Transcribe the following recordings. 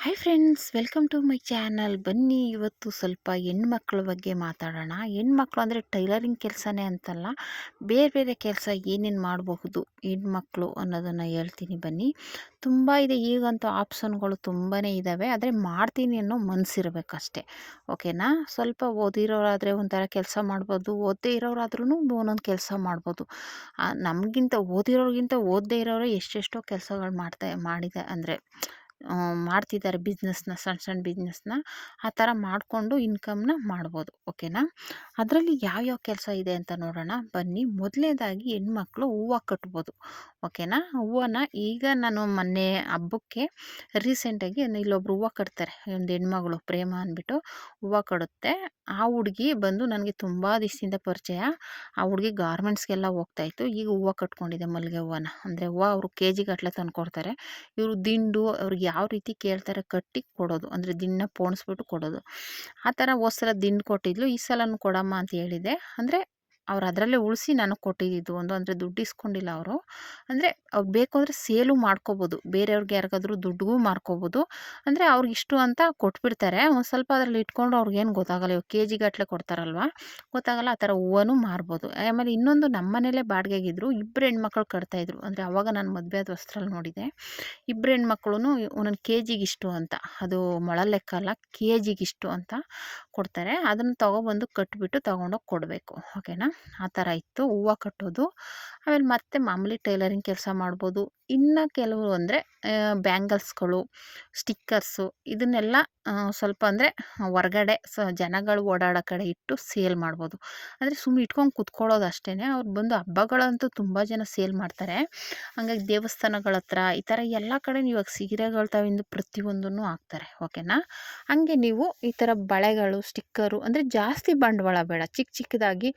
Hi friends, welcome to my channel. ಬನ್ನಿ ಇವತ್ತು ಸ್ವಲ್ಪ ಹೆಣ್ಮಕ್ಳ ಬಗ್ಗೆ ಮಾತಾಡೋಣ. ಹೆಣ್ಮಕ್ಳು ಅಂದರೆ ಟೈಲರಿಂಗ್ ಕೆಲಸನೇ ಅಂತಲ್ಲ, ಬೇರೆ ಬೇರೆ ಕೆಲಸ ಏನೇನು ಮಾಡಬಹುದು ಹೆಣ್ಮಕ್ಳು ಅನ್ನೋದನ್ನು ಹೇಳ್ತೀನಿ ಬನ್ನಿ. ತುಂಬ ಇದೆ, ಈಗಂತೂ ಆಪ್ಷನ್ಗಳು ತುಂಬಾ ಇದ್ದಾವೆ. ಆದರೆ ಮಾಡ್ತೀನಿ ಅನ್ನೋ ಮನಸ್ಸಿರಬೇಕಷ್ಟೆ. ಓಕೆನಾ? ಸ್ವಲ್ಪ ಓದಿರೋರಾದರೆ ಒಂಥರ ಕೆಲಸ ಮಾಡ್ಬೋದು, ಓದದೇ ಇರೋರಾದ್ರೂ ಒಂದೊಂದು ಕೆಲಸ ಮಾಡ್ಬೋದು. ನಮಗಿಂತ ಓದಿರೋರಿಗಿಂತ ಓದದೇ ಇರೋರೇ ಎಷ್ಟೆಷ್ಟೋ ಕೆಲಸಗಳು ಅಂದರೆ ಮಾಡ್ತಿದ್ದಾರೆ. ಸಣ್ಣ ಸಣ್ಣ ಬಿಸ್ನೆಸ್ನ ಆ ಥರ ಮಾಡಿಕೊಂಡು ಇನ್ಕಮ್ನ ಮಾಡ್ಬೋದು. ಓಕೆನಾ? ಅದರಲ್ಲಿ ಯಾವ್ಯಾವ ಕೆಲಸ ಇದೆ ಅಂತ ನೋಡೋಣ ಬನ್ನಿ. ಮೊದಲನೇದಾಗಿ ಹೆಣ್ಮಕ್ಳು ಹೂವು ಕಟ್ಬೋದು. ಓಕೆನಾ? ಹೂವನ್ನ ಈಗ ನಾನು ಮೊನ್ನೆ ಹಬ್ಬಕ್ಕೆ ರೀಸೆಂಟಾಗಿ ಇಲ್ಲೊಬ್ರು ಹೂವು ಕಟ್ತಾರೆ, ಒಂದು ಹೆಣ್ಮಗಳು ಪ್ರೇಮ ಅಂದ್ಬಿಟ್ಟು ಹೂವು ಕಡುತ್ತೆ. ಆ ಹುಡುಗಿ ಬಂದು ನನಗೆ ತುಂಬ ದಿವಸದಿಂದ ಪರಿಚಯ. ಆ ಹುಡುಗಿ ಗಾರ್ಮೆಂಟ್ಸ್ಗೆಲ್ಲ ಹೋಗ್ತಾಯಿತ್ತು. ಈಗ ಹೂವು ಕಟ್ಕೊಂಡಿದೆ, ಮಲ್ಲಿಗೆ ಹೂವನ. ಅಂದರೆ ಹೂವು ಅವರು ಕೆ ಜಿ ಗಟ್ಟಲೆ ತಂದುಕೊಡ್ತಾರೆ. ಇವರು ದಿಂಡು ಅವ್ರಿಗೆ ಯಾವ ರೀತಿ ಕೇಳ್ತಾರೆ ಕಟ್ಟಿ ಕೊಡೋದು, ಅಂದರೆ ದಿಂಡನ್ನ ಪೋಣಿಸ್ಬಿಟ್ಟು ಕೊಡೋದು. ಆ ಥರ ಹೋದ ಸಲ ದಿಂಡು ಕೊಟ್ಟಿದ್ಲು, ಈ ಸಲನೂ ಕೊಡಮ್ಮ ಅಂತ ಹೇಳಿದೆ. ಅಂದರೆ ಅವ್ರು ಅದರಲ್ಲೇ ಉಳಿಸಿ ನನಗೆ ಕೊಟ್ಟಿದ್ದು ಒಂದು. ಅಂದರೆ ದುಡ್ಡು ಇಸ್ಕೊಂಡಿಲ್ಲ ಅವರು. ಅಂದರೆ ಅವ್ರು ಬೇಕು ಅಂದರೆ ಸೇಲು ಮಾಡ್ಕೋಬೋದು, ಬೇರೆಯವ್ರಿಗೆ ಯಾರಿಗಾದ್ರೂ ದುಡ್ಡಿಗೂ ಮಾರ್ಕೋಬೋದು. ಅಂದರೆ ಅವ್ರಿಗಿಷ್ಟು ಅಂತ ಕೊಟ್ಬಿಡ್ತಾರೆ. ಒಂದು ಸ್ವಲ್ಪ ಅದರಲ್ಲಿ ಇಟ್ಕೊಂಡು ಅವ್ರಿಗೇನು ಗೊತ್ತಾಗಲ್ಲ. ಇವಾಗ ಕೆ ಜಿ ಗಟ್ಟಲೆ ಕೊಡ್ತಾರಲ್ವ, ಗೊತ್ತಾಗಲ್ಲ. ಆ ಥರ ಹೂವನೂ ಮಾರ್ಬೋದು. ಆಮೇಲೆ ಇನ್ನೊಂದು, ನಮ್ಮ ಮನೇಲೇ ಬಾಡಿಗೆಗಿದ್ರು ಇಬ್ಬರು ಹೆಣ್ಮಕ್ಳು ಕಟ್ತಾಯಿದ್ರು. ಅಂದರೆ ಅವಾಗ ನಾನು ಮದುವೆ ಆದ ಹೊಸ್ತ್ರಲ್ಲಿ ನೋಡಿದೆ. ಇಬ್ಬರು ಹೆಣ್ಮಕ್ಳು ಒಂದೊಂದು ಕೆ ಜಿಗಿಷ್ಟು ಅಂತ, ಅದು ಮೊಳ ಲೆಕ್ಕ ಅಲ್ಲ, ಕೆ ಜಿಗಿಷ್ಟು ಅಂತ ಕೊಡ್ತಾರೆ. ಅದನ್ನು ತೊಗೊಬಂದು ಕಟ್ಬಿಟ್ಟು ತೊಗೊಂಡೋಗಿ ಕೊಡಬೇಕು. ಓಕೆನಾ? ಆ ಥರ ಇತ್ತು ಹೂವು ಕಟ್ಟೋದು. ಆಮೇಲೆ ಮತ್ತೆ ಮಾಮೂಲಿ ಟೈಲರಿಂಗ್ ಕೆಲಸ ಮಾಡ್ಬೋದು. ಇನ್ನು ಕೆಲವು ಅಂದರೆ ಬ್ಯಾಂಗಲ್ಸ್ಗಳು, ಸ್ಟಿಕ್ಕರ್ಸು, ಇದನ್ನೆಲ್ಲ ಸ್ವಲ್ಪ ಅಂದರೆ ಹೊರ್ಗಡೆ ಜನಗಳು ಓಡಾಡೋ ಕಡೆ ಇಟ್ಟು ಸೇಲ್ ಮಾಡ್ಬೋದು. ಅಂದರೆ ಸುಮ್ಮನೆ ಇಟ್ಕೊಂಡು ಕುತ್ಕೊಳ್ಳೋದು ಅಷ್ಟೇ. ಅವ್ರು ಬಂದು ಹಬ್ಬಗಳಂತೂ ತುಂಬ ಜನ ಸೇಲ್ ಮಾಡ್ತಾರೆ. ಹಂಗಾಗಿ ದೇವಸ್ಥಾನಗಳ ಹತ್ರ ಈ ಥರ ಎಲ್ಲ ಕಡೆ ಇವಾಗ ಸೀರೆಗಳು ತಾವಿಂದು ಪ್ರತಿಯೊಂದನ್ನು ಹಾಕ್ತಾರೆ. ಓಕೆನಾ? ಹಾಗೆ ನೀವು ಈ ಥರ ಬಳೆಗಳು, ಸ್ಟಿಕ್ಕರು, ಅಂದರೆ ಜಾಸ್ತಿ ಬಂಡವಾಳ ಬೇಡ, ಚಿಕ್ಕ ಚಿಕ್ಕದಾಗಿ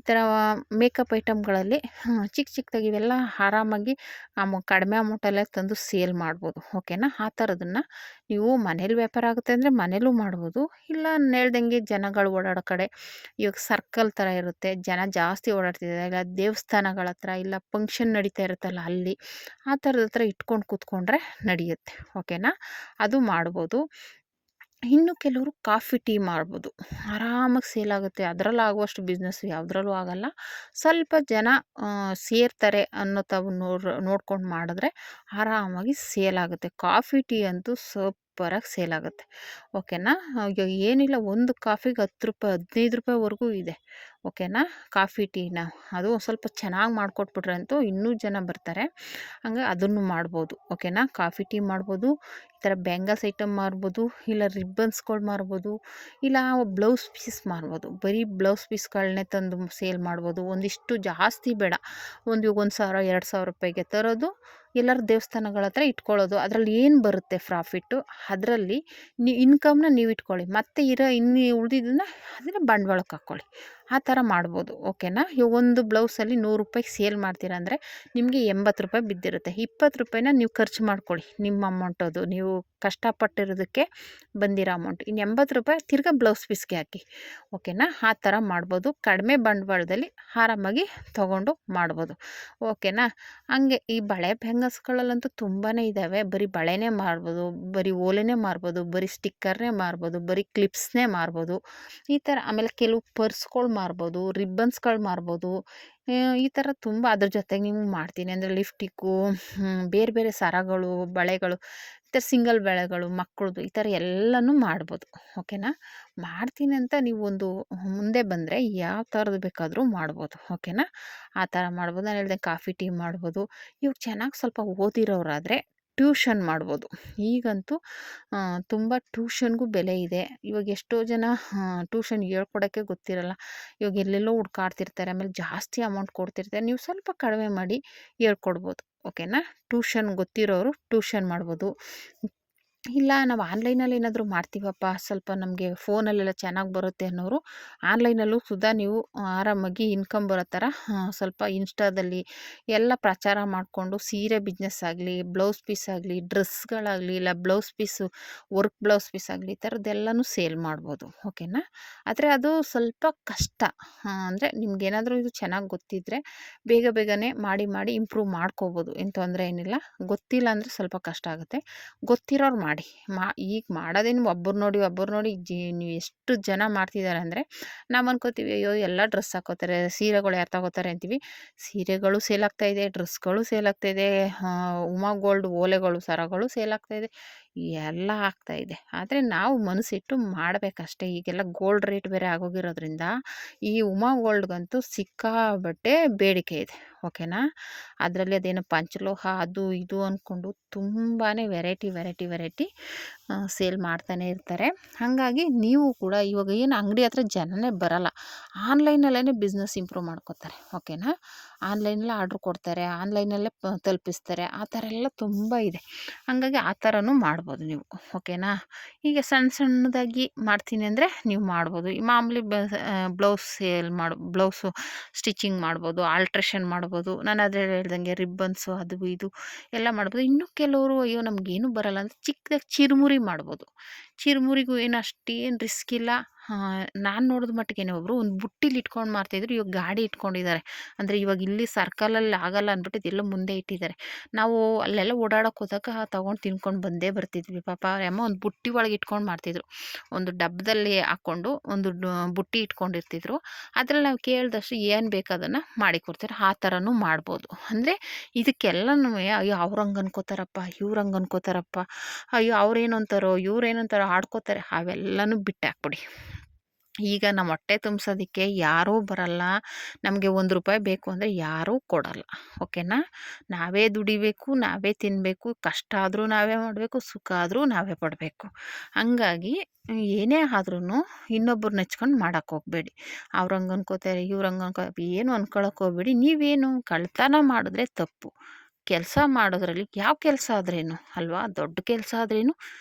ಈ ಥರ ಮೇಕಪ್ ಐಟಮ್ಗಳಲ್ಲಿ ಚಿಕ್ಕ ಚಿಕ್ಕದಾಗಿ ಇವೆಲ್ಲ ಆರಾಮಾಗಿ ಕಡಿಮೆ ಅಮೌಂಟಲ್ಲೇ ತಂದು ಸೇಲ್ ಮಾಡ್ಬೋದು. ಓಕೆನಾ? ಆ ಥರದನ್ನು ನೀವು ಮನೇಲಿ ವ್ಯಾಪಾರ ಆಗುತ್ತೆ ಅಂದರೆ ಮನೇಲೂ ಮಾಡ್ಬೋದು. ಇಲ್ಲ ನಾನು ಹೇಳ್ದಂಗೆ ಜನಗಳು ಓಡಾಡೋ ಕಡೆ, ಇವಾಗ ಸರ್ಕಲ್ ಥರ ಇರುತ್ತೆ, ಜನ ಜಾಸ್ತಿ ಓಡಾಡ್ತಿದ್ದಾರೆ, ಇಲ್ಲ ದೇವಸ್ಥಾನಗಳ ಹತ್ರ, ಇಲ್ಲ ಫಂಕ್ಷನ್ ನಡೀತಾ ಇರುತ್ತಲ್ಲ ಅಲ್ಲಿ, ಆ ಥರದ ಹತ್ರ ಇಟ್ಕೊಂಡು ಕೂತ್ಕೊಂಡ್ರೆ ನಡೆಯುತ್ತೆ. ಓಕೆನಾ? ಅದು ಮಾಡ್ಬೋದು. ಇನ್ನು ಕೆಲವರು ಕಾಫಿ ಟೀ ಮಾಡ್ಬೋದು. ಆರಾಮಾಗಿ ಸೇಲ್ ಆಗುತ್ತೆ. ಅದರಲ್ಲಾಗುವಷ್ಟು ಬಿಸ್ನೆಸ್ ಯಾವುದ್ರಲ್ಲೂ ಆಗಲ್ಲ. ಸ್ವಲ್ಪ ಜನ ಸೇರ್ತಾರೆ ಅನ್ನೋ ತಾವು ನೋಡ್ಕೊಂಡು ಮಾಡಿದ್ರೆ ಆರಾಮಾಗಿ ಸೇಲ್ ಆಗುತ್ತೆ. ಕಾಫಿ ಟೀ ಅಂತೂ ಸೂಪರಾಗಿ ಸೇಲ್ ಆಗುತ್ತೆ. ಓಕೆನಾ? ಈಗ ಏನಿಲ್ಲ, ಒಂದು ಕಾಫಿಗೆ ₹10, ₹15ವರೆಗೂ ಇದೆ. ಓಕೆನಾ? ಕಾಫಿ ಟೀನ ಅದು ಸ್ವಲ್ಪ ಚೆನ್ನಾಗಿ ಮಾಡಿಕೊಟ್ಬಿಟ್ರೆ ಅಂತೂ ಇನ್ನೂ ಜನ ಬರ್ತಾರೆ. ಹಂಗೆ ಅದನ್ನು ಮಾಡ್ಬೋದು. ಓಕೆನಾ? ಕಾಫಿ ಟೀ ಮಾಡ್ಬೋದು. ಈ ಥರ ಬ್ಯಾಂಗಲ್ಸ್ ಐಟಮ್ ಮಾರ್ಬೋದು, ಇಲ್ಲ ರಿಬ್ಬನ್ಸ್ಗಳು ಮಾರ್ಬೋದು, ಇಲ್ಲ ಬ್ಲೌಸ್ ಪೀಸ್ ಮಾರ್ಬೋದು. ಬರೀ ಬ್ಲೌಸ್ ಪೀಸ್ಗಳನ್ನೇ ತಂದು ಸೇಲ್ ಮಾಡ್ಬೋದು. ಒಂದಿಷ್ಟು ಜಾಸ್ತಿ ಬೇಡ, ಒಂದು ₹1,000, ₹2,000ಗೆ ತರೋದು, ಎಲ್ಲರ ದೇವಸ್ಥಾನಗಳ ಹತ್ರ ಇಟ್ಕೊಳ್ಳೋದು. ಅದರಲ್ಲಿ ಏನು ಬರುತ್ತೆ ಪ್ರಾಫಿಟ್ಟು, ಅದರಲ್ಲಿ ಇನ್ಕಮ್ನ ನೀವು ಇಟ್ಕೊಳ್ಳಿ. ಮತ್ತು ಇನ್ನು ಉಳಿದಿದ್ದನ್ನ ಅದನ್ನು ಬಂಡವಾಳಕ್ಕೆ ಹಾಕ್ಕೊಳ್ಳಿ. ಆ ಥರ ಮಾಡ್ಬೋದು. ಓಕೆನಾ? ಇವಾಗ ಒಂದು ಬ್ಲೌಸಲ್ಲಿ ₹100 ಸೇಲ್ ಮಾಡ್ತೀರಾ ಅಂದರೆ ನಿಮಗೆ ₹80 ಬಿದ್ದಿರುತ್ತೆ. ₹20ನ ನೀವು ಖರ್ಚು ಮಾಡ್ಕೊಳ್ಳಿ, ನಿಮ್ಮ ಅಮೌಂಟ್ ಅದು. ನೀವು ಕಷ್ಟಪಟ್ಟಿರೋದಕ್ಕೆ ಬಂದಿರೋ ಅಮೌಂಟ್. ಇನ್ನು ₹80 ತಿರ್ಗಾ ಬ್ಲೌಸ್ ಪೀಸ್ಗೆ ಹಾಕಿ. ಓಕೆನಾ? ಆ ಥರ ಮಾಡ್ಬೋದು. ಕಡಿಮೆ ಬಂಡವಾಳದಲ್ಲಿ ಆರಾಮಾಗಿ ತೊಗೊಂಡು ಮಾಡ್ಬೋದು. ಓಕೆನಾ? ಹಂಗೆ ಈ ಬಳೆ ಬ್ಯಾಂಗಲ್ಸ್ಗಳಲ್ಲಂತೂ ತುಂಬಾ ಇದ್ದಾವೆ. ಬರೀ ಬಳೆನೇ ಮಾರ್ಬೋದು, ಬರೀ ಓಲೆನೇ ಮಾರ್ಬೋದು, ಬರೀ ಸ್ಟಿಕ್ಕರ್ನೇ ಮಾರ್ಬೋದು, ಬರೀ ಕ್ಲಿಪ್ಸ್ನೇ ಮಾರ್ಬೋದು. ಈ ಥರ ಆಮೇಲೆ ಕೆಲವು ಪರ್ಸ್ಗಳು ಮಾರ್ಬೋದು, ರಿಬ್ಬನ್ಸ್ಗಳು ಮಾರ್ಬೋದು. ಈ ಥರ ತುಂಬ. ಅದ್ರ ಜೊತೆಗೆ ನೀವು ಮಾಡ್ತೀನಿ ಅಂದರೆ ಲಿಫ್ಟಿಕ್ಕು, ಬೇರೆ ಬೇರೆ ಸರಗಳು, ಬಳೆಗಳು, ಈ ಥರ ಸಿಂಗಲ್ ಬಳೆಗಳು, ಮಕ್ಕಳದು, ಈ ಥರ ಎಲ್ಲನೂ ಮಾಡ್ಬೋದು. ಓಕೆನಾ? ಮಾಡ್ತೀನಿ ಅಂತ ನೀವು ಒಂದು ಮುಂದೆ ಬಂದರೆ ಯಾವ ಥರದ್ದು ಬೇಕಾದರೂ ಮಾಡ್ಬೋದು. ಓಕೆನಾ? ಆ ಥರ ಮಾಡ್ಬೋದು. ನಾನು ಹೇಳಿದೆ ಕಾಫಿ ಟೀ ಮಾಡ್ಬೋದು. ಇವಾಗ ಚೆನ್ನಾಗಿ ಸ್ವಲ್ಪ ಓದಿರೋರಾದರೆ ಟ್ಯೂಷನ್ ಮಾಡ್ಬೋದು. ಈಗಂತೂ ತುಂಬ ಟ್ಯೂಷನ್ಗೂ ಬೆಲೆ ಇದೆ. ಇವಾಗ ಎಷ್ಟೋ ಜನ ಟ್ಯೂಷನ್ ಹೇಳ್ಕೊಡೋಕ್ಕೆ ಗೊತ್ತಿರಲ್ಲ. ಇವಾಗ ಎಲ್ಲೆಲ್ಲೋ ಹುಡ್ಕಾಡ್ತಿರ್ತಾರೆ, ಆಮೇಲೆ ಜಾಸ್ತಿ ಅಮೌಂಟ್ ಕೊಡ್ತಿರ್ತಾರೆ. ನೀವು ಸ್ವಲ್ಪ ಕಡಿಮೆ ಮಾಡಿ ಹೇಳ್ಕೊಡ್ಬೋದು. ಓಕೆನಾ? ಟ್ಯೂಷನ್ ಗೊತ್ತಿರೋರು ಟ್ಯೂಷನ್ ಮಾಡ್ಬೋದು. ಇಲ್ಲ ನಾವು ಆನ್ಲೈನಲ್ಲಿ ಏನಾದರೂ ಮಾಡ್ತೀವಪ್ಪ, ಸ್ವಲ್ಪ ನಮಗೆ ಫೋನಲ್ಲೆಲ್ಲ ಚೆನ್ನಾಗಿ ಬರುತ್ತೆ ಅನ್ನೋರು ಆನ್ಲೈನಲ್ಲೂ ಸುಧಾ ನೀವು ಆರಾಮಾಗಿ ಇನ್ಕಮ್ ಬರೋ ಥರ ಸ್ವಲ್ಪ ಇನ್ಸ್ಟಾದಲ್ಲಿ ಎಲ್ಲ ಪ್ರಚಾರ ಮಾಡಿಕೊಂಡು ಸೀರೆ ಬಿಸ್ನೆಸ್ ಆಗಲಿ, ಬ್ಲೌಸ್ ಪೀಸ್ ಆಗಲಿ, ಡ್ರೆಸ್ಗಳಾಗಲಿ, ಇಲ್ಲ blouse piece, work blouse piece ಆಗಲಿ, ಈ ಥರದ್ದೆಲ್ಲನೂ ಸೇಲ್ ಮಾಡ್ಬೋದು. ಓಕೆನಾ? ಆದರೆ ಅದು ಸ್ವಲ್ಪ ಕಷ್ಟ. ಅಂದರೆ ನಿಮ್ಗೇನಾದರೂ ಇದು ಚೆನ್ನಾಗಿ ಗೊತ್ತಿದ್ದರೆ ಬೇಗ ಬೇಗನೆ ಮಾಡಿ ಇಂಪ್ರೂವ್ ಮಾಡ್ಕೋಬೋದು. ಏನು ತೊಂದರೆ ಏನಿಲ್ಲ. ಗೊತ್ತಿಲ್ಲ ಅಂದರೆ ಸ್ವಲ್ಪ ಕಷ್ಟ ಆಗುತ್ತೆ. ಗೊತ್ತಿರೋರು ಮಾಡಿ. ಈಗ ಮಾಡೋದೇನು ಒಬ್ಬರು ನೋಡಿ ನೀವು ಎಷ್ಟು ಜನ ಮಾಡ್ತಿದ್ದಾರೆ ಅಂದರೆ, ನಾವು ಅನ್ಕೋತೀವಿ ಅಯ್ಯೋ ಎಲ್ಲ ಡ್ರೆಸ್ ಹಾಕೋತಾರೆ, ಸೀರೆಗಳು ಯಾರು ತಗೋತಾರೆ ಅಂತೀವಿ. ಸೀರೆಗಳು ಸೇಲ್ ಆಗ್ತಾಯಿದೆ, ಡ್ರೆಸ್ಗಳು ಸೇಲ್ ಆಗ್ತಾಯಿದೆ, ಉಮಾ ಗೋಲ್ಡ್ ಓಲೆಗಳು ಸರಗಳು ಸೇಲ್ ಆಗ್ತಾಯಿದೆ, ಎಲ್ಲ ಆಗ್ತಾಯಿದೆ. ಆದರೆ ನಾವು ಮನಸ್ಸಿಟ್ಟು ಮಾಡಬೇಕಷ್ಟೇ. ಈಗೆಲ್ಲ ಗೋಲ್ಡ್ ರೇಟ್ ಬೇರೆ ಆಗೋಗಿರೋದ್ರಿಂದ ಈ ಉಮಾ ಗೋಲ್ಡ್ಗಂತೂ ಸಿಕ್ಕಾಬಟ್ಟೆ ಬೇಡಿಕೆ ಇದೆ. ಓಕೆನಾ. ಅದರಲ್ಲಿ ಅದೇನೋ ಪಂಚಲೋಹ ಅದು ಇದು ಅಂದ್ಕೊಂಡು ತುಂಬಾ ವೆರೈಟಿ ಸೇಲ್ ಮಾಡ್ತಾನೆ ಇರ್ತಾರೆ. ಹಾಗಾಗಿ ನೀವು ಕೂಡ ಇವಾಗ ಏನು ಅಂಗಡಿ ಹತ್ರ ಜನನೇ ಬರಲ್ಲ, ಆನ್ಲೈನಲ್ಲೇ ಬಿಸ್ನೆಸ್ ಇಂಪ್ರೂವ್ ಮಾಡ್ಕೋತಾರೆ. ಓಕೆನಾ. ಆನ್ಲೈನಲ್ಲೇ ಆರ್ಡ್ರ್ ಕೊಡ್ತಾರೆ, ಆನ್ಲೈನಲ್ಲೇ ತಲುಪಿಸ್ತಾರೆ. ಆ ಥರ ಎಲ್ಲ ತುಂಬ ಇದೆ. ಹಾಗಾಗಿ ಆ ಥರನೂ ಮಾಡ್ಬೋದು ನೀವು. ಓಕೆನಾ. ಈಗ ಸಣ್ಣದಾಗಿ ಮಾಡ್ತೀನಿ ಅಂದರೆ ನೀವು ಮಾಡ್ಬೋದು. ಈ ಮಾಮೂಲಿ ಬ್ಲೌಸ್ ಬ್ಲೌಸು ಸ್ಟಿಚಿಂಗ್ ಮಾಡ್ಬೋದು, ಆಲ್ಟ್ರೇಷನ್ ಮಾಡ್ಬೋದು. ನಾನು ಅದೇ ಹೇಳ್ದಂಗೆ ರಿಬ್ಬನ್ಸು ಅದು ಇದು ಎಲ್ಲ ಮಾಡ್ಬೋದು. ಇನ್ನು ಕೆಲವರು ಅಯ್ಯೋ ನಮಗೇನು ಬರಲ್ಲ ಅಂದರೆ ಚಿಕ್ಕದಾಗಿ ಚಿರುಮುರಿ ಮಾಡ್ಬೋದು. ಚಿರುಮುರಿಗೂ ಏನು ಅಷ್ಟೇನು ರಿಸ್ಕ್ ಇಲ್ಲ. ನಾನು ನೋಡಿದ ಮಟ್ಟಿಗೇನೆ ಒಬ್ಬರು ಒಂದು ಬುಟ್ಟಿಲಿ ಇಟ್ಕೊಂಡು ಮಾಡ್ತಾಯಿದ್ರು, ಇವಾಗ ಗಾಡಿ ಇಟ್ಕೊಂಡಿದ್ದಾರೆ. ಅಂದರೆ ಇವಾಗ ಇಲ್ಲಿ ಸರ್ಕಲಲ್ಲಿ ಆಗಲ್ಲ ಅಂದ್ಬಿಟ್ಟು ಇದೆಲ್ಲ ಮುಂದೆ ಇಟ್ಟಿದ್ದಾರೆ. ನಾವು ಅಲ್ಲೆಲ್ಲ ಓಡಾಡೋಕೆ ಹೋದಾಗ ತೊಗೊಂಡು ತಿನ್ಕೊಂಡು ಬಂದೇ ಬರ್ತಿದ್ವಿ. ಪಾಪ ಅಮ್ಮ ಒಂದು ಬುಟ್ಟಿ ಒಳಗೆ ಇಟ್ಕೊಂಡು ಮಾಡ್ತಿದ್ರು. ಒಂದು ಡಬ್ಬದಲ್ಲಿ ಹಾಕ್ಕೊಂಡು ಒಂದು ಬುಟ್ಟಿ ಇಟ್ಕೊಂಡಿರ್ತಿದ್ರು. ಅದ್ರಲ್ಲಿ ನಾವು ಕೇಳಿದಷ್ಟು ಏನು ಬೇಕು ಅದನ್ನು ಮಾಡಿಕೊಡ್ತಾರೆ. ಆ ಥರನೂ ಮಾಡ್ಬೋದು. ಅಂದರೆ ಇದಕ್ಕೆಲ್ಲನೂ ಅಯ್ಯೋ ಅವ್ರು ಹಂಗೆ ಅನ್ಕೋತಾರಪ್ಪ, ಇವ್ರು ಹಂಗೆ ಅನ್ಕೋತಾರಪ್ಪ, ಅಯ್ಯೋ ಅವ್ರೇನು ಅಂತಾರೋ ಇವ್ರೇನು ಅಂತಾರೋ ಆಡ್ಕೋತಾರೆ, ಅವೆಲ್ಲನೂ ಬಿಟ್ಟಾಕ್ಬಿಡಿ. ಈಗ ನಮ್ಮ ಹೊಟ್ಟೆ ತುಂಬಿಸೋದಕ್ಕೆ ಯಾರೂ ಬರಲ್ಲ. ನಮಗೆ ₹1 ಬೇಕು ಅಂದರೆ ಯಾರೂ ಕೊಡಲ್ಲ. ಓಕೆನಾ. ನಾವೇ ದುಡಿಬೇಕು, ನಾವೇ ತಿನ್ನಬೇಕು, ಕಷ್ಟ ಆದರೂ ನಾವೇ ಮಾಡಬೇಕು, ಸುಖ ಆದರೂ ನಾವೇ ಪಡಬೇಕು. ಹಂಗಾಗಿ ಏನೇ ಆದ್ರೂ ಇನ್ನೊಬ್ಬರು ನೆಚ್ಕೊಂಡು ಮಾಡೋಕ್ಕೆ ಹೋಗಬೇಡಿ. ಅವ್ರು ಹಂಗೆ ಅನ್ಕೋತಾರೆ, ಇವ್ರು ಹಂಗೆ ಏನು ಅನ್ಕೊಳಕ್ಕೆ ಹೋಗಬೇಡಿ. ನೀವೇನು ಕಳ್ತನ ಮಾಡಿದ್ರೆ ತಪ್ಪು. ಕೆಲಸ ಮಾಡೋದ್ರಲ್ಲಿ ಯಾವ ಕೆಲಸ ಆದ್ರೇನು ಅಲ್ವಾ, ದೊಡ್ಡ ಕೆಲಸ ಆದ್ರೇನು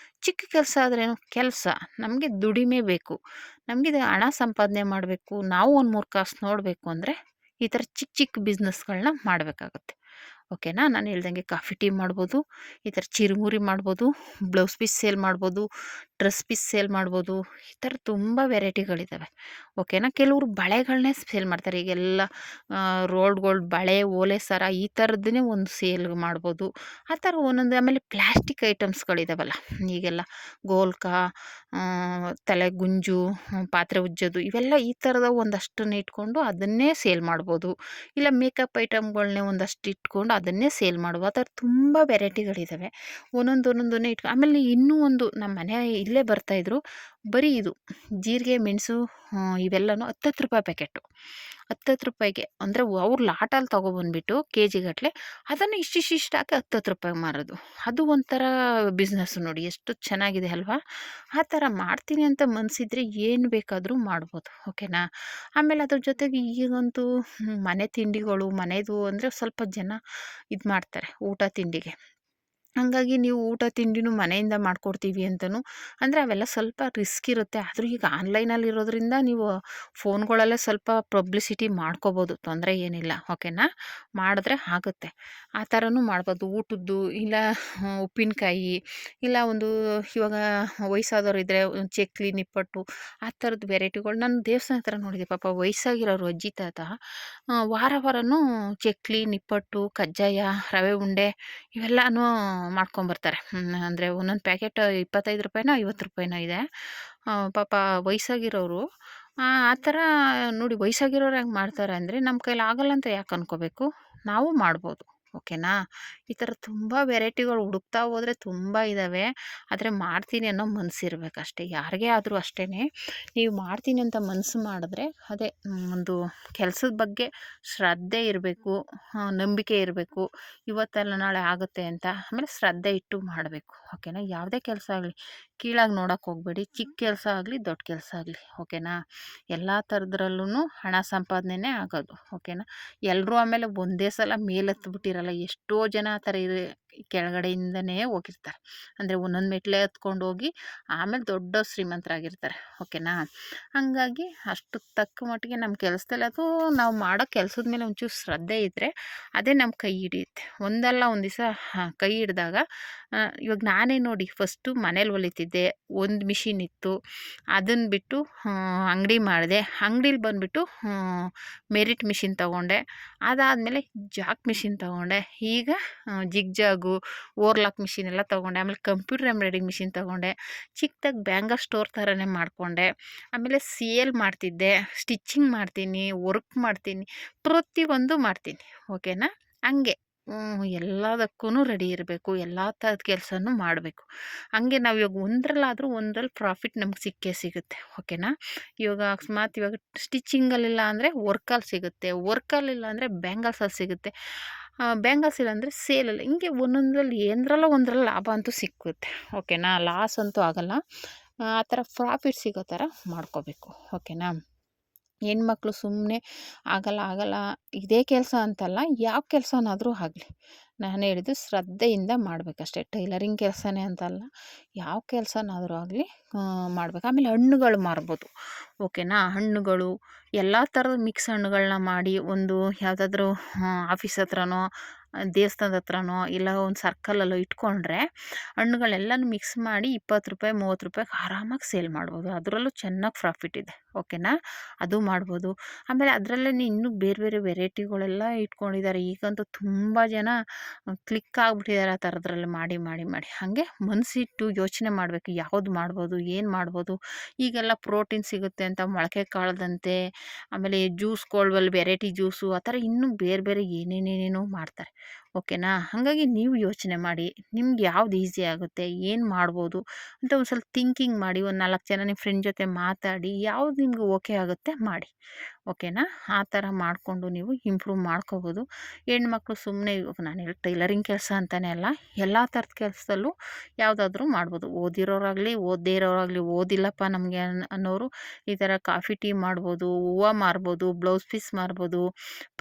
ಚಿಕ್ಕ ಕೆಲಸ ಆದ್ರೇನು ಕೆಲಸ. ನಮಗೆ ದುಡಿಮೆ ಬೇಕು, ನಮಗೆ ಹಣ ಸಂಪಾದನೆ ಮಾಡಬೇಕು, ನಾವು ಒಂದು 3 ಕಾಸು ನೋಡಬೇಕು ಅಂದರೆ ಈ ಥರ ಚಿಕ್ಕ ಬಿಸ್ನೆಸ್ಗಳನ್ನ ಮಾಡಬೇಕಾಗತ್ತೆ. ಓಕೆನಾ. ನಾನು ಹೇಳ್ದಂಗೆ ಕಾಫಿ ಟೀ ಮಾಡ್ಬೋದು, ಈ ಥರ ಚಿರುಮುರಿ ಮಾಡ್ಬೋದು, ಬ್ಲೌಸ್ ಪೀಸ್ ಸೇಲ್ ಮಾಡ್ಬೋದು, ಡ್ರೆಸ್ ಪೀಸ್ ಸೇಲ್ ಮಾಡ್ಬೋದು. ಈ ಥರ ತುಂಬ ವೆರೈಟಿಗಳಿದ್ದಾವೆ. ಓಕೆನಾ. ಕೆಲವರು ಬಳೆಗಳನ್ನೇ ಸೇಲ್ ಮಾಡ್ತಾರೆ. ಈಗೆಲ್ಲ ರೋಲ್ಡ್ ಗೋಲ್ಡ್ ಬಳೆ, ಓಲೆ ಸರ ಈ ಥರದ್ದನ್ನೇ ಒಂದು ಸೇಲ್ ಮಾಡ್ಬೋದು. ಆ ಥರ ಒಂದೊಂದು. ಆಮೇಲೆ ಪ್ಲ್ಯಾಸ್ಟಿಕ್ ಐಟಮ್ಸ್ಗಳಿದಾವಲ್ಲ ಈಗೆಲ್ಲ, ಗೋಲ್ಕ, ತಲೆ ಗುಂಜು, ಪಾತ್ರೆ ಉಜ್ಜೋದು, ಇವೆಲ್ಲ ಈ ಥರದ ಒಂದಷ್ಟನ್ನು ಇಟ್ಕೊಂಡು ಅದನ್ನೇ ಸೇಲ್ ಮಾಡ್ಬೋದು. ಇಲ್ಲ ಮೇಕಪ್ ಐಟಮ್ಗಳನ್ನೇ ಒಂದಷ್ಟು ಇಟ್ಕೊಂಡು ಅದನ್ನೇ ಸೇಲ್ ಮಾಡುವ. ಆ ಥರ ತುಂಬ ವೆರೈಟಿಗಳಿದ್ದಾವೆ. ಒಂದೊಂದನ್ನೇ ಆಮೇಲೆ ಇನ್ನೂ ಒಂದು ನಮ್ಮ ಮನೆ ಇಲ್ಲೇ ಬರ್ತಾಯಿದ್ರು. ಬರೀ ಇದು ಜೀರಿಗೆ, ಮೆಣಸು ಇವೆಲ್ಲನೂ ₹10 ಪ್ಯಾಕೆಟು. ₹10ಗೆ ಅಂದರೆ ಅವ್ರು ಲಾಟಲ್ಲಿ ತೊಗೊಬಂದ್ಬಿಟ್ಟು KG ಗಟ್ಟಲೆ ಅದನ್ನು ಇಷ್ಟಿಷ್ಟು ಹಾಕಿ ₹10 ಮಾರೋದು. ಅದು ಒಂಥರ ಬಿಸ್ನೆಸ್ಸು ನೋಡಿ, ಎಷ್ಟು ಚೆನ್ನಾಗಿದೆ ಅಲ್ವಾ. ಆ ಥರ ಮಾಡ್ತೀನಿ ಅಂತ ಮನಸ್ಸಿದ್ರೆ ಏನು ಬೇಕಾದರೂ ಮಾಡ್ಬೋದು. ಓಕೆನಾ. ಆಮೇಲೆ ಅದ್ರ ಜೊತೆಗೆ ಈಗಂತೂ ಮನೆ ತಿಂಡಿಗಳು, ಮನೆಯದು ಅಂದರೆ ಸ್ವಲ್ಪ ಜನ ಇದು ಮಾಡ್ತಾರೆ ಊಟ ತಿಂಡಿಗೆ. ಹಾಗಾಗಿ ನೀವು ಊಟ ತಿಂಡಿನೂ ಮನೆಯಿಂದ ಮಾಡ್ಕೊಡ್ತೀವಿ ಅಂತಲೂ ಅಂದರೆ ಅವೆಲ್ಲ ಸ್ವಲ್ಪ ರಿಸ್ಕ್ ಇರುತ್ತೆ. ಆದರೂ ಈಗ ಆನ್ಲೈನಲ್ಲಿ ಇರೋದ್ರಿಂದ ನೀವು ಫೋನ್ಗಳಲ್ಲೇ ಸ್ವಲ್ಪ ಪಬ್ಲಿಸಿಟಿ ಮಾಡ್ಕೋಬೋದು, ತೊಂದರೆ ಏನಿಲ್ಲ. ಓಕೆನಾ. ಮಾಡಿದ್ರೆ ಆಗುತ್ತೆ. ಆ ಥರನೂ ಮಾಡ್ಬೋದು. ಊಟದ್ದು ಇಲ್ಲ ಉಪ್ಪಿನಕಾಯಿ, ಇಲ್ಲ ಒಂದು ಇವಾಗ ವಯಸ್ಸಾದವ್ರು ಇದ್ದರೆ ಚಕ್ಲಿ, ನಿಪ್ಪಟ್ಟು ಆ ಥರದ್ದು ವೆರೈಟಿಗಳು. ನಾನು ದೇವಸ್ಥಾನ ಹತ್ರ ನೋಡಿದೆ, ಪಾಪ ವಯಸ್ಸಾಗಿರೋರು ಅಜ್ಜಿ ತಾತ ವಾರನೂ ಚಕ್ಲಿ, ನಿಪ್ಪಟ್ಟು, ಕಜ್ಜಾಯ, ರವೆ ಉಂಡೆ ಇವೆಲ್ಲನೂ ಮಾಡ್ಕೊಂಬರ್ತಾರೆ. ಅಂದರೆ ಒಂದೊಂದು ಪ್ಯಾಕೆಟ್ ₹25ನೋ ₹50ನೋ ಇದೆ. ಪಾಪ ವಯಸ್ಸಾಗಿರೋರು ಆ ಥರ ನೋಡಿ. ವಯಸ್ಸಾಗಿರೋರು ಹೆಂಗೆ ಮಾಡ್ತಾರೆ ಅಂದರೆ ನಮ್ಮ ಕೈಲಿ ಆಗಲ್ಲ ಅಂತ ಯಾಕೆ ಅನ್ಕೋಬೇಕು, ನಾವು ಮಾಡ್ಬೋದು. ಓಕೆನಾ. ಈ ಥರ ತುಂಬ ವೆರೈಟಿಗಳು ಹುಡುಕ್ತಾ ಹೋದರೆ ತುಂಬ ಇದ್ದಾವೆ. ಆದರೆ ಮಾಡ್ತೀನಿ ಅನ್ನೋ ಮನಸ್ಸಿರ್ಬೇಕಷ್ಟೆ. ಯಾರಿಗೇ ಆದರೂ ಅಷ್ಟೇ. ನೀವು ಮಾಡ್ತೀನಿ ಅಂತ ಮನಸ್ಸು ಮಾಡಿದ್ರೆ ಅದೇ ಒಂದು ಕೆಲಸದ ಬಗ್ಗೆ ಶ್ರದ್ಧೆ ಇರಬೇಕು, ನಂಬಿಕೆ ಇರಬೇಕು. ಇವತ್ತಲ್ಲ ನಾಳೆ ಆಗುತ್ತೆ ಅಂತ. ಆಮೇಲೆ ಶ್ರದ್ಧೆ ಇಟ್ಟು ಮಾಡಬೇಕು. ಓಕೆನಾ. ಯಾವುದೇ ಕೆಲಸ ಆಗಲಿ ಕೀಳಾಗಿ ನೋಡೋಕ್ಕೆ ಹೋಗಬೇಡಿ. ಚಿಕ್ಕ ಕೆಲಸ ಆಗಲಿ ದೊಡ್ಡ ಕೆಲಸ ಆಗಲಿ. ಓಕೆನಾ. ಎಲ್ಲ ಥರದ್ರಲ್ಲೂ ಹಣ ಸಂಪಾದನೆ ಆಗೋದು. ಓಕೆನಾ. ಎಲ್ಲರೂ ಆಮೇಲೆ ಒಂದೇ ಸಲ ಮೇಲೆತ್ತಿಬಿಟ್ಟಿರಲ್ಲ. ಎಷ್ಟೋ ಜನ ಆ ಥರ ಕೆಳಗಡೆಯಿಂದನೇ ಹೋಗಿರ್ತಾರೆ. ಅಂದರೆ ಒಂದೊಂದು ಮೆಟ್ಲೆ ಹತ್ಕೊಂಡು ಹೋಗಿ ಆಮೇಲೆ ದೊಡ್ಡ ಶ್ರೀಮಂತರಾಗಿರ್ತಾರೆ. ಓಕೆನಾ. ಹಾಗಾಗಿ ಅಷ್ಟು ತಕ್ಕ ಮಟ್ಟಿಗೆ ನಮ್ಮ ಕೆಲಸದಲ್ಲಿ ಅದು ನಾವು ಮಾಡೋ ಕೆಲಸದ ಮೇಲೆ ಒಂಚೂರು ಶ್ರದ್ಧೆ ಇದ್ದರೆ ಅದೇ ನಮ್ಮ ಕೈ ಹಿಡಿಯುತ್ತೆ. ಒಂದಲ್ಲ ಒಂದು ದಿವಸ ಕೈ ಹಿಡ್ದಾಗ ಇವಾಗ ನಾನೇ ನೋಡಿ ಫಸ್ಟು ಮನೇಲಿ ಹೊಲಿತಿದ್ದೆ. ಒಂದು ಮಿಷಿನ್ ಇತ್ತು, ಅದನ್ನು ಬಿಟ್ಟು ಅಂಗಡಿ ಮಾಡಿದೆ. ಅಂಗಡೀಲಿ ಬಂದುಬಿಟ್ಟು ಮೆರಿಟ್ ಮಿಷಿನ್ ತೊಗೊಂಡೆ. ಅದಾದಮೇಲೆ ಜಾಕ್ ಮಿಷಿನ್ ತೊಗೊಂಡೆ. ಈಗ ಜಿಗ್ ಜಾಗು, ಸ್ಟಿಚ್ಚಿಂಗು, ಓರ್ಲಾಕ್ ಮಿಷಿನ್ ಎಲ್ಲ ತೊಗೊಂಡೆ. ಆಮೇಲೆ ಕಂಪ್ಯೂಟರ್ ಎಂಬ್ರಾಯ್ಡಿಂಗ್ ಮಿಷಿನ್ ತೊಗೊಂಡೆ. ಚಿಕ್ಕದಾಗಿ ಬ್ಯಾಂಗಲ್ ಸ್ಟೋರ್ ಥರನೇ ಮಾಡಿಕೊಂಡೆ. ಆಮೇಲೆ ಸೇಲ್ ಮಾಡ್ತಿದ್ದೆ, ಸ್ಟಿಚ್ಚಿಂಗ್ ಮಾಡ್ತೀನಿ, ವರ್ಕ್ ಮಾಡ್ತೀನಿ, ಪ್ರತಿಯೊಂದು ಮಾಡ್ತೀನಿ. ಓಕೆನಾ. ಹಂಗೆ ಎಲ್ಲದಕ್ಕೂ ರೆಡಿ ಇರಬೇಕು, ಎಲ್ಲ ಥರದ ಕೆಲಸನೂ ಮಾಡಬೇಕು. ಹಂಗೆ ನಾವು ಇವಾಗ ಒಂದರಲ್ಲಾದರೂ ಒಂದರಲ್ಲಿ ಪ್ರಾಫಿಟ್ ನಮ್ಗೆ ಸಿಕ್ಕೇ ಸಿಗುತ್ತೆ. ಓಕೆನಾ. ಇವಾಗ ಅಕಸ್ಮಾತ್ ಇವಾಗ ಸ್ಟಿಚಿಂಗಲ್ಲಿಲ್ಲ ಅಂದರೆ ವರ್ಕಲ್ಲಿ ಸಿಗುತ್ತೆ, ವರ್ಕಲ್ಲಿಲ್ಲ ಅಂದರೆ ಬ್ಯಾಂಗಲ್ಸಲ್ಲಿ ಸಿಗುತ್ತೆ, ಬ್ಯಾಂಗಲ್ಸ್ ಇಲ್ಲ ಅಂದರೆ ಸೇಲಲ್ಲಿ. ಹಿಂಗೆ ಒಂದೊಂದರಲ್ಲಿ ಏನರಲ್ಲೋ ಒಂದರಲ್ಲಿ ಲಾಭ ಅಂತೂ ಸಿಕ್ಕುತ್ತೆ. ಓಕೆನಾ. ಲಾಸ್ ಅಂತೂ ಆಗಲ್ಲ. ಆ ಥರ ಪ್ರಾಫಿಟ್ ಸಿಗೋ ಥರ ಮಾಡ್ಕೋಬೇಕು. ಓಕೆನಾ. ಹೆಣ್ಮಕ್ಳು ಸುಮ್ಮನೆ ಆಗಲ್ಲ ಇದೇ ಕೆಲಸ ಅಂತಲ್ಲ, ಯಾವ ಕೆಲಸನಾದರೂ ಆಗಲಿ, ನಾನು ಹೇಳಿದ್ದು ಶ್ರದ್ಧೆಯಿಂದ ಮಾಡಬೇಕಷ್ಟೆ. ಟೈಲರಿಂಗ್ ಕೆಲಸನೇ ಅಂತಲ್ಲ, ಯಾವ ಕೆಲಸನಾದರೂ ಆಗಲಿ ಮಾಡಬೇಕು. ಆಮೇಲೆ ಹಣ್ಣುಗಳು ಮಾರ್ಬೋದು. ಓಕೆನಾ. ಹಣ್ಣುಗಳು ಎಲ್ಲ ಥರದ ಮಿಕ್ಸ್ ಹಣ್ಣುಗಳನ್ನ ಮಾಡಿ ಒಂದು ಯಾವುದಾದ್ರೂ ಆಫೀಸ್ ಹತ್ರನೋ, ದೇವಸ್ಥಾನದ ಹತ್ರನೋ, ಇಲ್ಲ ಒಂದು ಸರ್ಕಲಲ್ಲೋ ಇಟ್ಕೊಂಡ್ರೆ ಹಣ್ಣುಗಳೆಲ್ಲನೂ ಮಿಕ್ಸ್ ಮಾಡಿ ₹20 ₹30 ಆರಾಮಾಗಿ ಸೇಲ್ ಮಾಡ್ಬೋದು. ಅದರಲ್ಲೂ ಚೆನ್ನಾಗಿ ಪ್ರಾಫಿಟ್ ಇದೆ. ಓಕೆನಾ. ಅದು ಮಾಡ್ಬೋದು. ಆಮೇಲೆ ಅದರಲ್ಲೇ ಇನ್ನೂ ಬೇರೆ ಬೇರೆ ವೆರೈಟಿಗಳೆಲ್ಲ ಇಟ್ಕೊಂಡಿದ್ದಾರೆ. ಈಗಂತೂ ತುಂಬ ಜನ ಕ್ಲಿಕ್ ಆಗಿಬಿಟ್ಟಿದ್ದಾರೆ ಆ ಥರದ್ರಲ್ಲಿ ಮಾಡಿ ಮಾಡಿ ಮಾಡಿ. ಹಾಗೆ ಮನಸ್ಸಿಟ್ಟು ಯೋಚನೆ ಮಾಡಬೇಕು, ಯಾವುದು ಮಾಡ್ಬೋದು, ಏನು ಮಾಡ್ಬೋದು. ಈಗೆಲ್ಲ ಪ್ರೋಟೀನ್ ಸಿಗುತ್ತೆ ಅಂತ ಮೊಳಕೆ ಕಾಳದಂತೆ, ಆಮೇಲೆ ಜ್ಯೂಸ್ಗಳಲ್ಲಿ ವೆರೈಟಿ ಜ್ಯೂಸು, ಆ ಥರ ಇನ್ನೂ ಬೇರೆ ಬೇರೆ ಏನೇನೇನೇನೋ ಮಾಡ್ತಾರೆ. ಓಕೆನಾ. ಹಾಗಾಗಿ ನೀವು ಯೋಚನೆ ಮಾಡಿ, ನಿಮ್ಗೆ ಯಾವ್ದು ಈಸಿ ಆಗುತ್ತೆ, ಏನು ಮಾಡ್ಬೋದು ಅಂತ ಒಂದು ಸ್ವಲ್ಪ ಥಿಂಕಿಂಗ್ ಮಾಡಿ, ಒಂದು 4 ಜನ ನಿಮ್ಮ ಫ್ರೆಂಡ್ ಜೊತೆ ಮಾತಾಡಿ ಯಾವ್ದು ನಿಮ್ಗೆ ಓಕೆ ಆಗುತ್ತೆ ಮಾಡಿ. ಓಕೆನಾ. ಆ ಥರ ಮಾಡಿಕೊಂಡು ನೀವು ಇಂಪ್ರೂವ್ ಮಾಡ್ಕೋಬೋದು. ಹೆಣ್ಮಕ್ಳು ಸುಮ್ಮನೆ ಇವಾಗ ನಾನು ಹೇಳಿ ಟೈಲರಿಂಗ್ ಕೆಲಸ ಅಂತಲೇ ಅಲ್ಲ, ಎಲ್ಲ ಥರದ ಕೆಲಸದಲ್ಲೂ ಯಾವುದಾದ್ರೂ ಮಾಡ್ಬೋದು. ಓದಿರೋರಾಗಲಿ ಓದದೇ ಇರೋರಾಗಲಿ, ಓದಿಲ್ಲಪ್ಪ ನಮಗೆ ಅನ್ನೋರು ಈ ಥರ ಕಾಫಿ ಟೀ ಮಾಡ್ಬೋದು, ಹೂವು ಮಾರ್ಬೋದು, ಬ್ಲೌಸ್ ಪೀಸ್ ಮಾರ್ಬೋದು,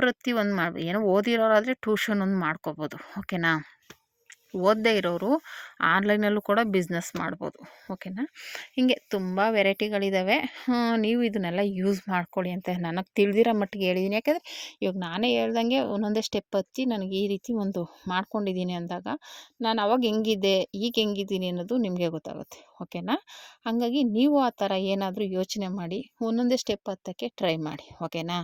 ಪ್ರತಿಯೊಂದು ಮಾಡ್ಬೋದು. ಏನೋ ಓದಿರೋರಾದರೆ ಟ್ಯೂಷನ್ ಒಂದು ಮಾಡ್ಕೋಬೋದು. ಓಕೆನಾ. ಓದದೇ ಇರೋರು ಆನ್ಲೈನಲ್ಲೂ ಕೂಡ ಬಿಸ್ನೆಸ್ ಮಾಡ್ಬೋದು. ಓಕೆನಾ. ಹೀಗೆ ತುಂಬ ವೆರೈಟಿಗಳಿದ್ದಾವೆ. ನೀವು ಇದನ್ನೆಲ್ಲ ಯೂಸ್ ಮಾಡ್ಕೊಳ್ಳಿ ಅಂತ ನನಗೆ ತಿಳಿದಿರೋ ಮಟ್ಟಿಗೆ ಹೇಳಿದ್ದೀನಿ. ಯಾಕೆಂದರೆ ಇವಾಗ ನಾನೇ ಹೇಳ್ದಂಗೆ ಒಂದೊಂದೇ ಸ್ಟೆಪ್ ಹತ್ತಿ ನನಗೆ ಈ ರೀತಿ ಒಂದು ಮಾಡ್ಕೊಂಡಿದ್ದೀನಿ ಅಂದಾಗ ನಾನು ಅವಾಗ ಹೆಂಗಿದ್ದೆ, ಈಗ ಹೆಂಗಿದ್ದೀನಿ ಅನ್ನೋದು ನಿಮಗೆ ಗೊತ್ತಾಗುತ್ತೆ. ಓಕೆನಾ. ಹಾಗಾಗಿ ನೀವು ಆ ಥರ ಏನಾದರೂ ಯೋಚನೆ ಮಾಡಿ ಒಂದೊಂದೇ ಸ್ಟೆಪ್ ಹತ್ತೋಕ್ಕೆ ಟ್ರೈ ಮಾಡಿ. ಓಕೆನಾ.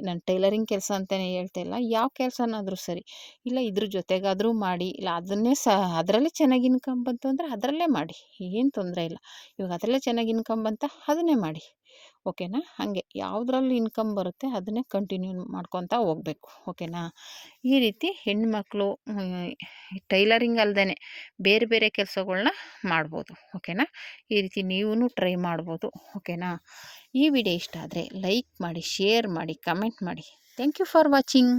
ನಾನು ಟೈಲರಿಂಗ್ ಕೆಲಸ ಅಂತಲೇ ಹೇಳ್ತಾ ಇಲ್ಲ, ಯಾವ ಕೆಲಸನಾದರೂ ಸರಿ, ಇಲ್ಲ ಇದ್ರ ಜೊತೆಗಾದರೂ ಮಾಡಿ, ಇಲ್ಲ ಅದರಲ್ಲೇ ಚೆನ್ನಾಗಿ ಇನ್ಕಮ್ ಬಂತು ಅಂದರೆ ಅದರಲ್ಲೇ ಮಾಡಿ, ಏನು ತೊಂದರೆ ಇಲ್ಲ. ಇವಾಗ ಅದರಲ್ಲೇ ಚೆನ್ನಾಗಿ ಇನ್ಕಮ್ ಬಂತ ಅದನ್ನೇ ಮಾಡಿ. ಓಕೆನಾ. ಹಾಗೆ ಯಾವುದ್ರಲ್ಲಿ ಇನ್ಕಮ್ ಬರುತ್ತೆ ಅದನ್ನೇ ಕಂಟಿನ್ಯೂ ಮಾಡ್ಕೊತಾ ಹೋಗಬೇಕು. ಓಕೆನಾ. ಈ ರೀತಿ ಹೆಣ್ಮಕ್ಳು ಟೈಲರಿಂಗ್ ಅಲ್ಲದೇ ಬೇರೆ ಬೇರೆ ಕೆಲಸಗಳ್ನ ಮಾಡ್ಬೋದು. ಓಕೆನಾ. ಈ ರೀತಿ ನೀವೂ ಟ್ರೈ ಮಾಡ್ಬೋದು. ಓಕೆನಾ. ಈ ವಿಡಿಯೋ ಇಷ್ಟ ಆದರೆ ಲೈಕ್ ಮಾಡಿ, ಶೇರ್ ಮಾಡಿ, ಕಮೆಂಟ್ ಮಾಡಿ. Thank you for watching.